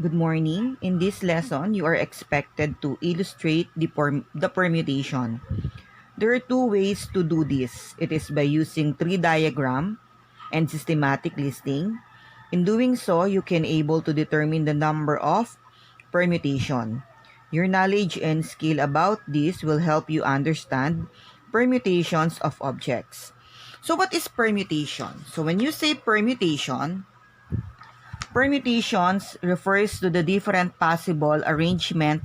Good morning. In this lesson, you are expected to illustrate the permutation. There are two ways to do this. It is by using tree diagram and systematic listing. In doing so, you can able to determine the number of permutation. Your knowledge and skill about this will help you understand permutations of objects. So what is permutation? So when you say permutations refers to the different possible arrangement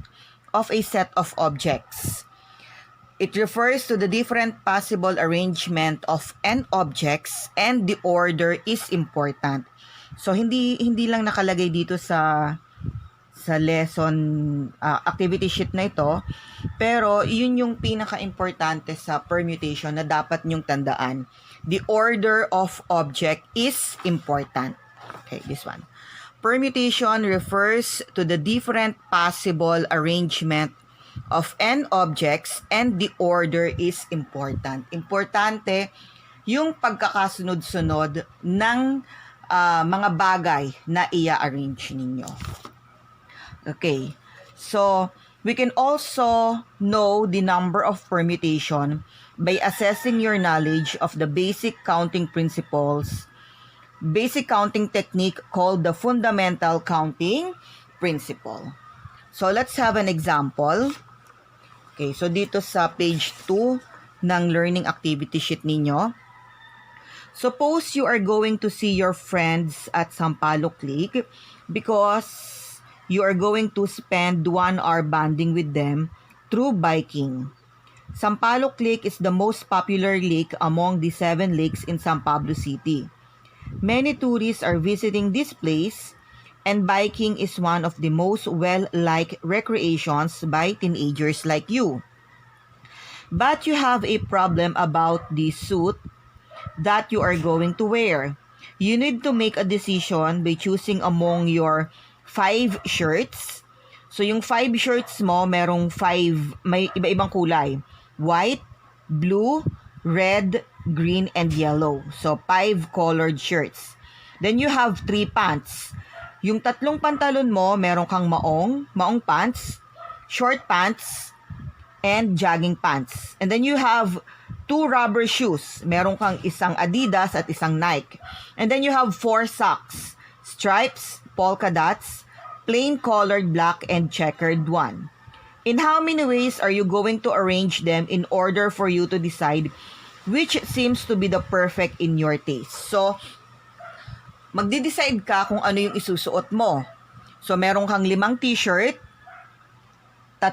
of a set of objects. It refers to the different possible arrangement of n objects and the order is important. So hindi lang nakalagay dito sa lesson activity sheet na ito, pero yun yung pinaka-importante sa permutation na dapat nyong tandaan. The order of object is important. Okay, this one. Permutation refers to the different possible arrangement of n objects and the order is important. Importante yung pagkakasunod-sunod ng mga bagay na i-arrange ninyo. Okay, so we can also know the number of permutation by assessing your knowledge of the basic counting principles, basic counting technique called the fundamental counting principle. So let's have an example. Okay, so dito sa page 2 ng learning activity sheet ninyo. Suppose you are going to see your friends at Sampaloc Lake because you are going to spend 1 hour bonding with them through biking. Sampaloc Lake is the most popular lake among the 7 lakes in San Pablo City. Many tourists are visiting this place, and biking is one of the most well-liked recreations by teenagers like you. But you have a problem about the suit that you are going to wear. You need to make a decision by choosing among your 5 shirts. So yung 5 shirts mo, merong 5, may iba-ibang kulay. White, blue, red, green, and yellow. So 5 colored shirts. Then you have 3 pants. Yung 3 pantalon mo, meron kang maong pants, short pants, and jogging pants. And then you have 2 rubber shoes. Meron kang isang Adidas at isang Nike. And then you have 4 socks, stripes, polka dots, plain colored black, and checkered one. In how many ways are you going to arrange them in order for you to decide which seems to be the perfect in your taste? So, magdi-decide ka kung ano yung isusuot mo. So, meron kang 5 t-shirt, 3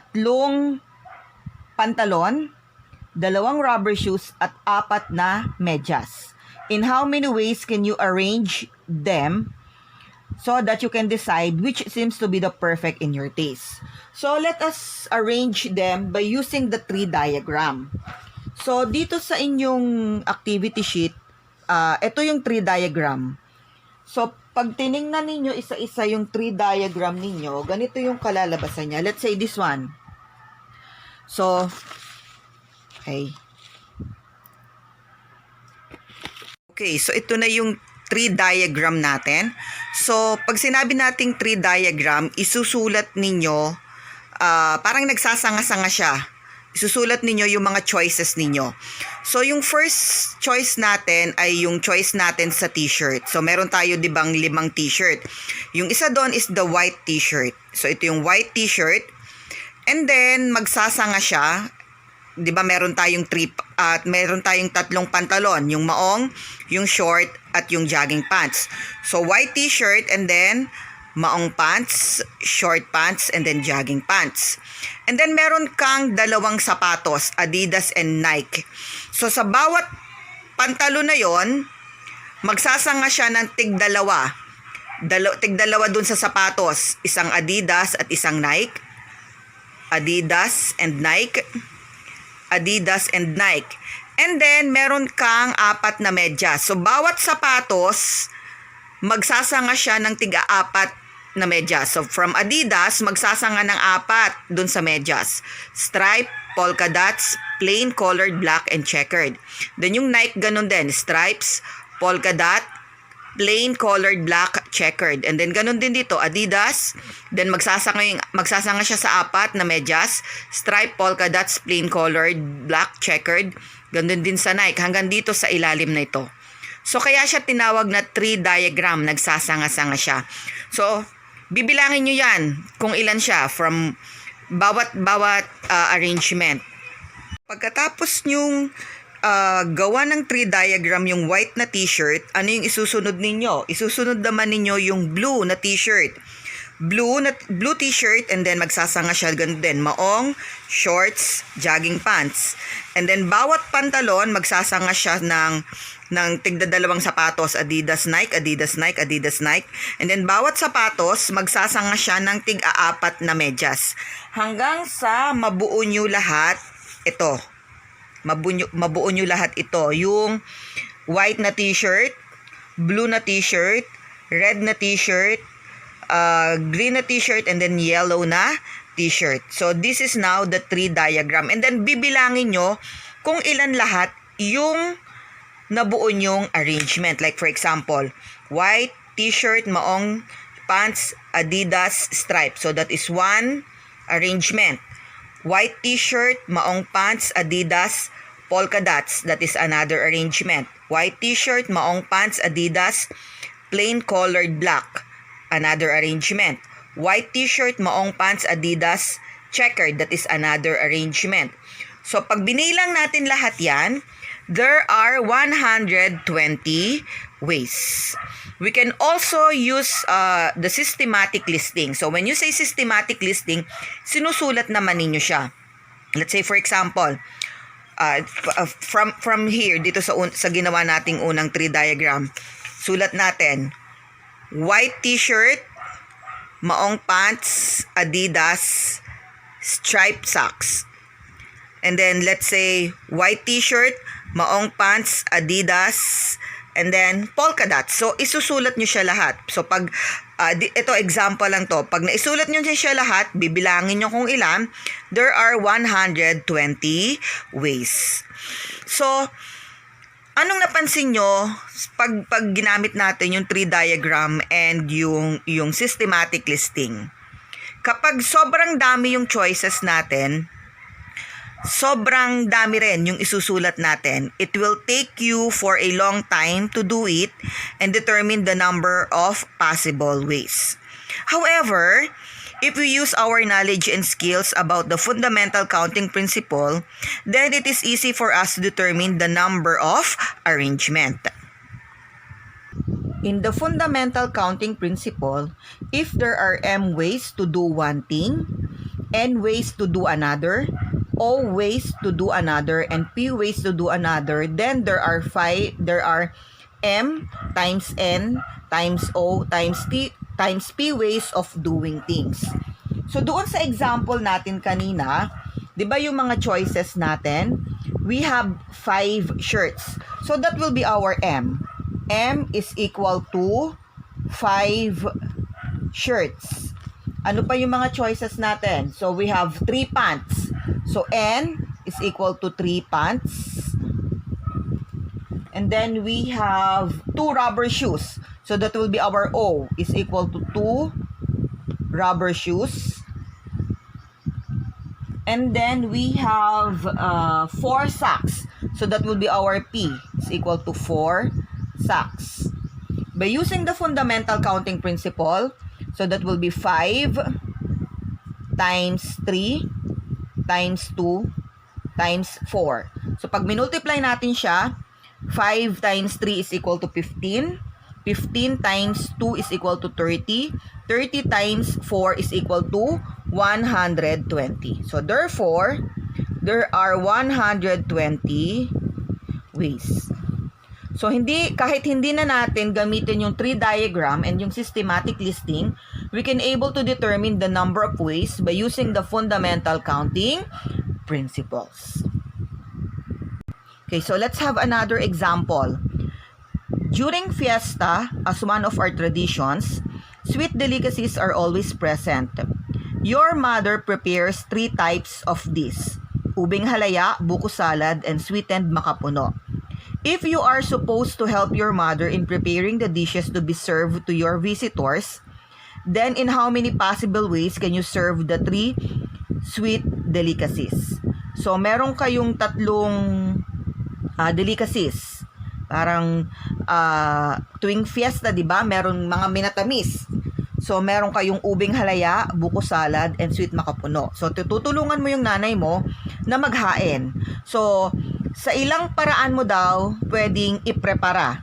pantalon, 2 rubber shoes, at 4 na medyas. In how many ways can you arrange them so that you can decide which seems to be the perfect in your taste? So, let us arrange them by using the tree diagram. So, dito sa inyong activity sheet, ito yung tree diagram. So, pag tiningnan ninyo isa-isa yung tree diagram ninyo, ganito yung kalalabasan niya. Let's say this one. So, okay. Okay, so ito na yung tree diagram natin. So, pag sinabi nating tree diagram, isusulat ninyo, parang nagsasanga-sanga siya. Isusulat ninyo yung mga choices ninyo. So, yung first choice natin ay yung choice natin sa t-shirt. So, meron tayo, di bang, 5 t-shirt. Yung isa doon is the white t-shirt. So, ito yung white t-shirt. And then, magsasanga siya. Di ba, meron tayong 3 pantalon. Yung maong, yung short, at yung jogging pants. So, white t-shirt and then maong pants, short pants, and then jogging pants. And then meron kang 2 sapatos, Adidas and Nike. So sa bawat pantalon na yon, magsasanga siya ng tig-2. Tig-2 dun sa sapatos, isang Adidas at isang Nike. Adidas and Nike. Adidas and Nike. And then meron kang 4 na medyas. So bawat sapatos, magsasanga siya ng tig-4 na medyas. So, from Adidas, magsasanga ng 4 dun sa medyas. Stripe, polka dots, plain colored black, and checkered. Then yung Nike, ganun din. Stripes, polka dot, plain, colored, black, checkered. And then ganun din dito, Adidas. Then magsasanga siya sa 4 na medyas, stripe, polka dots, plain, colored, black, checkered. Ganun din sa Nike, hanggang dito sa ilalim na ito. So kaya siya tinawag na tree diagram, nagsasanga-sanga siya. So bibilangin nyo yan kung ilan siya from bawat arrangement. Pagkatapos nyong gawa ng tree diagram yung white na t-shirt, ano yung isusunod ninyo? Isusunod naman ninyo yung blue na t-shirt. Blue t-shirt, and then magsasanga siya ganun din. Maong, shorts, jogging pants. And then bawat pantalon, magsasanga siya ng tigdadalawang sapatos, Adidas, Nike, Adidas, Nike, Adidas, Nike. And then bawat sapatos, magsasanga siya ng tig-4 na medyas. Hanggang sa mabuo nyo lahat ito. Mabuo nyo lahat ito. Yung white na t-shirt, blue na t-shirt, red na t-shirt, green na t-shirt, and then yellow na t-shirt. So this is now the tree diagram. And then bibilangin nyo kung ilan lahat yung nabuo nyong arrangement. Like for example, white t-shirt, maong pants, Adidas, stripe. So that is one arrangement. White t-shirt, maong pants, Adidas, polka dots. That is another arrangement. White t-shirt, maong pants, Adidas, plain colored black. Another arrangement. White t-shirt, maong pants, Adidas, checkered. That is another arrangement. So pag binilang natin lahat yan, there are 120 ways. We can also use the systematic listing. So when you say systematic listing, sinusulat naman ninyo siya. Let's say for example, from here, dito sa ginawa nating unang tree diagram, sulat natin, white t-shirt, maong pants, Adidas, striped socks. And then let's say white t-shirt, maong pants, Adidas, and then polka dots. So isusulat nyo siya lahat. So pag ito example lang to, pag naisulat nyo siya lahat, bibilangin nyo kung ilan. There are 120 ways. So anong napansin nyo pag ginamit natin yung tree diagram and yung systematic listing? Kapag sobrang dami yung choices natin, sobrang dami rin yung isusulat natin. It will take you for a long time to do it and determine the number of possible ways. However, if we use our knowledge and skills about the fundamental counting principle, then it is easy for us to determine the number of arrangement. In the fundamental counting principle, if there are m ways to do one thing, n ways to do another, O ways to do another, and P ways to do another, then there are M times N times O times T times P ways of doing things. So doon sa example natin kanina, 'di ba yung mga choices natin? We have 5 shirts. So that will be our M. M is equal to 5 shirts. Ano pa yung mga choices natin? So we have 3 pants. So N is equal to 3 pants. And then we have 2 rubber shoes. So that will be our O is equal to 2 rubber shoes. And then we have 4 socks. So that will be our P is equal to 4 socks. By using the fundamental counting principle, so that will be 5 times 3 times 2 times 4. So pag minultiply natin siya, 5 times 3 is equal to 15. 15 times 2 is equal to 30. 30 times 4 is equal to 120. So therefore, there are 120 ways. So kahit hindi na natin gamitin yung tree diagram and yung systematic listing, we can able to determine the number of ways by using the fundamental counting principles. Okay, so let's have another example. During fiesta, as one of our traditions, sweet delicacies are always present. Your mother prepares 3 types of this: ubing halaya, buko salad, and sweetened makapuno. If you are supposed to help your mother in preparing the dishes to be served to your visitors, then in how many possible ways can you serve the 3 sweet delicacies? So, meron kayong tatlong delicacies. Parang tuwing fiesta, di ba? Meron mga minatamis. So, meron kayong ubing halaya, buko salad, and sweet makapuno. So, tutulungan mo yung nanay mo na maghain. So, sa ilang paraan mo daw pwedeng iprepara,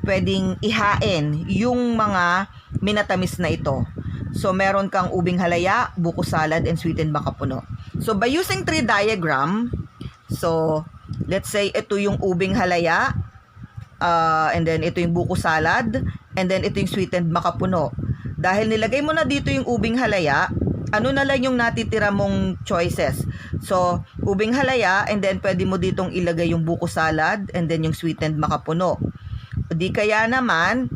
pwedeng ihain yung mga minatamis na ito. So, meron kang ubing halaya, buko salad, and sweetened makapuno. So, by using 3 diagram, so, let's say ito yung ubing halaya, and then ito yung buko salad, and then ito yung sweetened makapuno. Dahil nilagay mo na dito yung ubing halaya, ano na lang yung natitira mong choices? So, ubing halaya, and then pwede mo ditong ilagay yung buko salad, and then yung sweetened makapuno. O di kaya naman,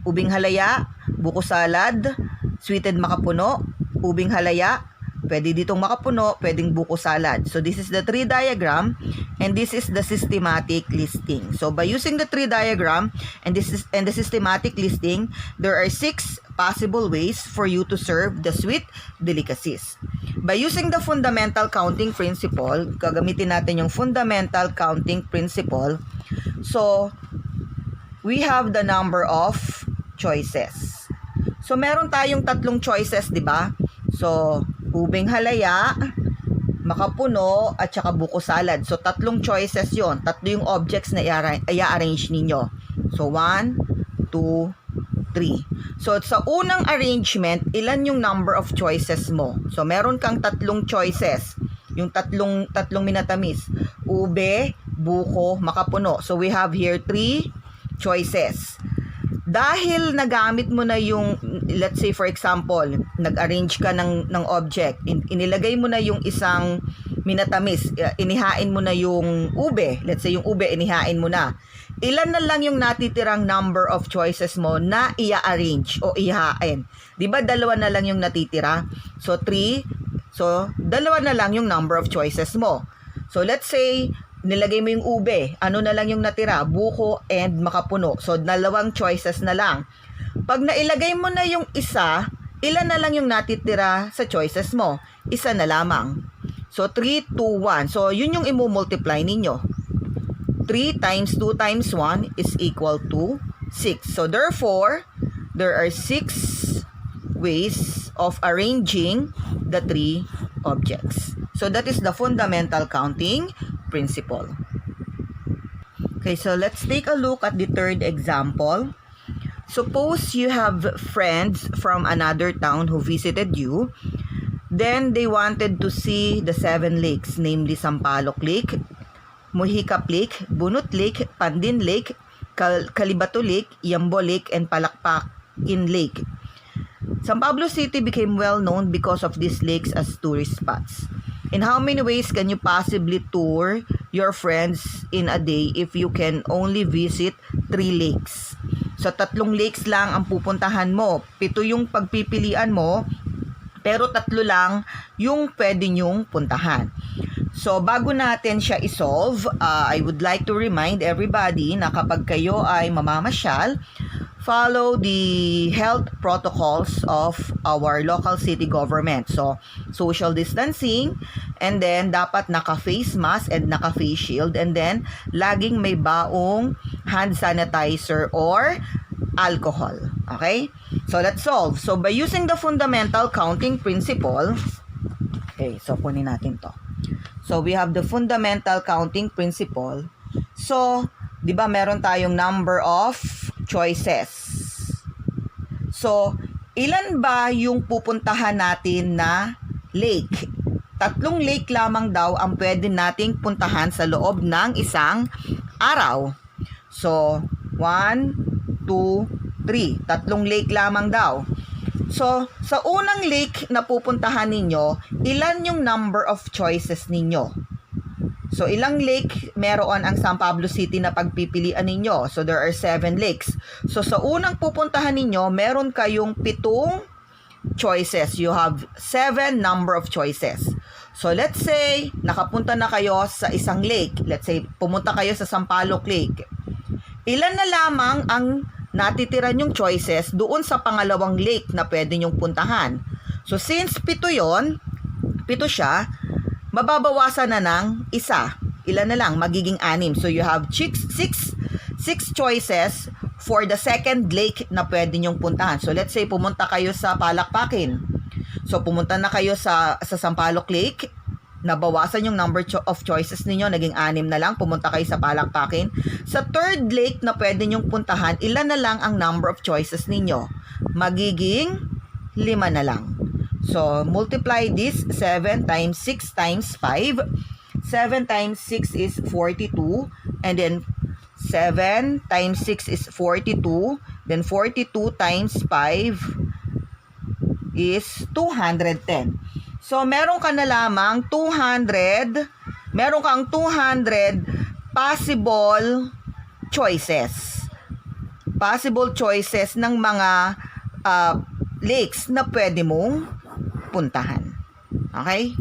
ubing halaya, buko salad, sweetened makapuno, ubing halaya, pwede ditong makapuno, pwedeng buko salad. So, this is the 3 diagram, and this is the systematic listing. So, by using the 3 diagram and the systematic listing, there are 6 possible ways for you to serve the sweet delicacies. By using the fundamental counting principle, gagamitin natin yung fundamental counting principle. So, we have the number of choices. So, meron tayong tatlong choices, di ba? So, ubing halaya, makapuno, at saka buko salad. So, tatlong choices yon. Tatlo yung objects na i-arrange ninyo. So, 1, 2, 3. So, sa unang arrangement, ilan yung number of choices mo? So, meron kang tatlong choices. Yung tatlong minatamis. Ube, buko, makapuno. So, we have here 3 choices. Dahil nagamit mo na yung, let's say for example, nag-arrange ka ng object, inilagay mo na yung isang minatamis, inihain mo na yung ube, let's say yung ube, inihain mo na. Ilan na lang yung natitirang number of choices mo na i-arrange o ihain? Di ba dalawa na lang yung natitira? So 3, so dalawa na lang yung number of choices mo. So let's say, nilagay mo yung ube, ano na lang yung natira? Buko and makapuno. So, 2 choices na lang. Pag nailagay mo na yung isa, ilan na lang yung natitira sa choices mo? Isa na lamang. So, 3, 2, 1. So, yun yung imumultiply ninyo. 3 times 2 times 1 is equal to 6. So, therefore, there are 6 ways of arranging the 3 objects. So, that is the fundamental counting principle. Okay, so let's take a look at the third example. Suppose you have friends from another town who visited you. Then they wanted to see the 7 lakes, namely Sampaloc Lake, Mohicap Lake, Bunut Lake, Pandin Lake, Calibato Lake, Yambo Lake, and Palakpakin Lake. San Pablo City became well known because of these lakes as tourist spots. In how many ways can you possibly tour your friends in a day if you can only visit 3 lakes? So, 3 lakes lang ang pupuntahan mo. 7 yung pagpipilian mo, pero 3 lang yung pwede nyong puntahan. So, bago natin siya isolve, I would like to remind everybody na kapag kayo ay mamamasyal, follow the health protocols of our local city government. So, social distancing, and then dapat naka-face mask and naka-face shield, and then laging may baong hand sanitizer or alcohol. Okay? So, let's solve. So, by using the fundamental counting principle, okay, so kunin natin to. So, we have the fundamental counting principle. So, di ba meron tayong number of choices. So, ilan ba yung pupuntahan natin na lake? 3 lake lamang daw ang pwede nating puntahan sa loob ng isang araw. So, 1, 2, 3. 3 lake lamang daw. So, sa unang lake na pupuntahan ninyo, ilan yung number of choices ninyo? So, ilang lake meron ang San Pablo City na pagpipilian ninyo? So, there are 7 lakes. So, sa unang pupuntahan ninyo, meron kayong 7 choices. You have 7 number of choices. So let's say, nakapunta na kayo sa isang lake. Let's say, pumunta kayo sa Sampaloc Lake. Ilan na lamang ang natitira nyong choices doon sa pangalawang lake na pwede nyong puntahan. So since 7 siya, mababawasan na ng isa. Ilan na lang? Magiging 6. So you have 6 choices for the second lake na pwede nyong puntahan. So let's say pumunta kayo sa Palakpakin. So pumunta na kayo sa Sampaloc Lake, nabawasan yung number of choices ninyo, naging 6 na lang, pumunta kayo sa Palakpakin. Sa third lake na pwede nyong puntahan, ilan na lang ang number of choices ninyo? Magiging 5 na lang. So multiply this, 7 times 6 times 5. 7 times 6 is 42, and then 7 times 6 is 42, then 42 times 5 is 210. So, meron ka na lamang 200 possible choices. Possible choices ng mga lakes na pwede mong puntahan. Okay?